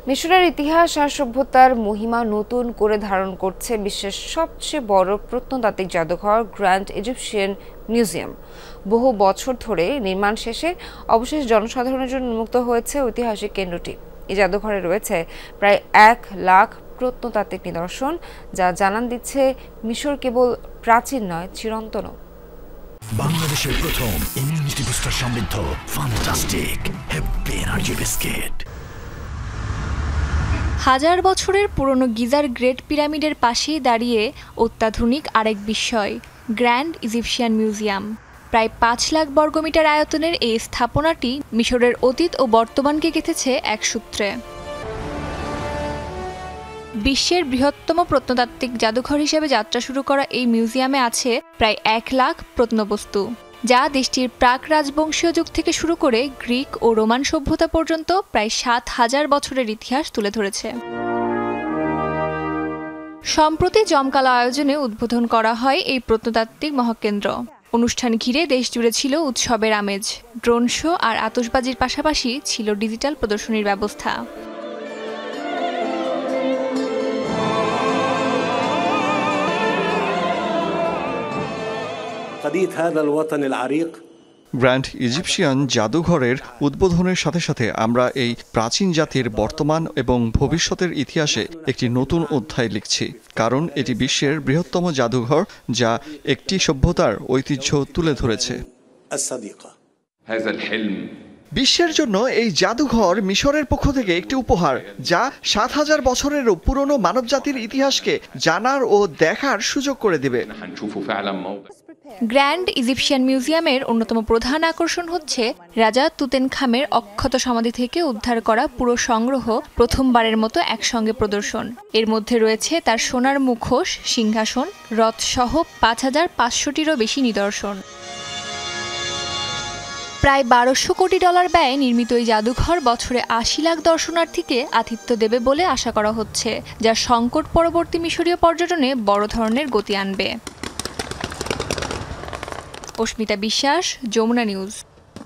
মিশরের ইতিহাস আর সভ্যতার মহিমা নতুন করে ধারণ করছে বিশ্বের সবচেয়ে বড় প্রত্নতাত্ত্বিক জাদুঘর গ্র্যান্ড ইজিপশিয়ান মিউজিয়াম। বহু বছর ধরে নির্মাণ শেষে অবশেষে জনসাধারণের জন্য উন্মুক্ত হয়েছে ঐতিহাসিক কেন্দ্রটি। এই জাদুঘরে রয়েছে প্রায় 1 লাখ প্রত্নতাত্ত্বিক নিদর্শন, যা জানান দিচ্ছে মিশর কেবল প্রাচীন নয়, চিরন্তনও। বাংলাদেশের প্রথম ইমিউনিটি বুস্টার সমৃদ্ধ ফ্যান্টাস্টিক হ্যাপি এনার্জি বিস্কিট। হাজার বছরের পুরনো গিজার গ্রেট পিরামিডের পাশেই দাঁড়িয়ে অত্যাধুনিক আরেক বিস্ময়, গ্র্যান্ড ইজিপশিয়ান মিউজিয়াম। প্রায় 5 লাখ বর্গমিটার আয়তনের এই স্থাপনাটি মিশরের অতীত ও বর্তমানকে গেঁথেছে এক সূত্রে। বিশ্বের বৃহত্তম প্রত্নতাত্ত্বিক জাদুঘর হিসেবে যাত্রা শুরু করা এই মিউজিয়ামে আছে প্রায় 1 লাখ প্রত্নবস্তু, যা দেশটির প্রাক রাজবংশীয় যুগ থেকে শুরু করে গ্রিক ও রোমান সভ্যতা পর্যন্ত প্রায় 7000 বছরের ইতিহাস তুলে ধরেছে। সম্প্রতি জমকালো আয়োজনে উদ্বোধন করা হয় এই প্রত্নতাত্ত্বিক মহাকেন্দ্র। অনুষ্ঠান ঘিরে দেশ জুড়ে ছিল উৎসবের আমেজ, ড্রোন শো আর আতশবাজির পাশাপাশি ছিল ডিজিটাল প্রদর্শনীর ব্যবস্থা। গ্র্যান্ড ইজিপশিয়ান জাদুঘরের উদ্বোধনের সাথে সাথে আমরা এই প্রাচীন জাতির বর্তমান এবং ভবিষ্যতের ইতিহাসে একটি নতুন অধ্যায় লিখছি, কারণ এটি বিশ্বের বৃহত্তম জাদুঘর যা একটি সভ্যতার ঐতিহ্য তুলে ধরেছে। বিশ্বের জন্য এই জাদুঘর মিশরের পক্ষ থেকে একটি উপহার, যা 7000 বছরেরও পুরনো মানবজাতির ইতিহাসকে জানার ও দেখার সুযোগ করে দেবে। গ্র্যান্ড ইজিপশিয়ান মিউজিয়ামের অন্যতম প্রধান আকর্ষণ হচ্ছে রাজা তুতেনখামের অক্ষত সমাধি থেকে উদ্ধার করা পুরো সংগ্রহ প্রথমবারের মতো একসঙ্গে প্রদর্শন। এর মধ্যে রয়েছে তার সোনার মুখোশ, সিংহাসন, রথ সহ 5500টিরও বেশি নিদর্শন। প্রায় $1200 কোটি ব্যয়ে নির্মিত এই জাদুঘর বছরে 80 লাখ দর্শনার্থীকে আতিথ্য দেবে বলে আশা করা হচ্ছে, যা সংকট পরবর্তী মিশরীয় পর্যটনে বড় ধরনের গতি আনবে। অস্মিতা বিশ্বাস, যমুনা নিউজ।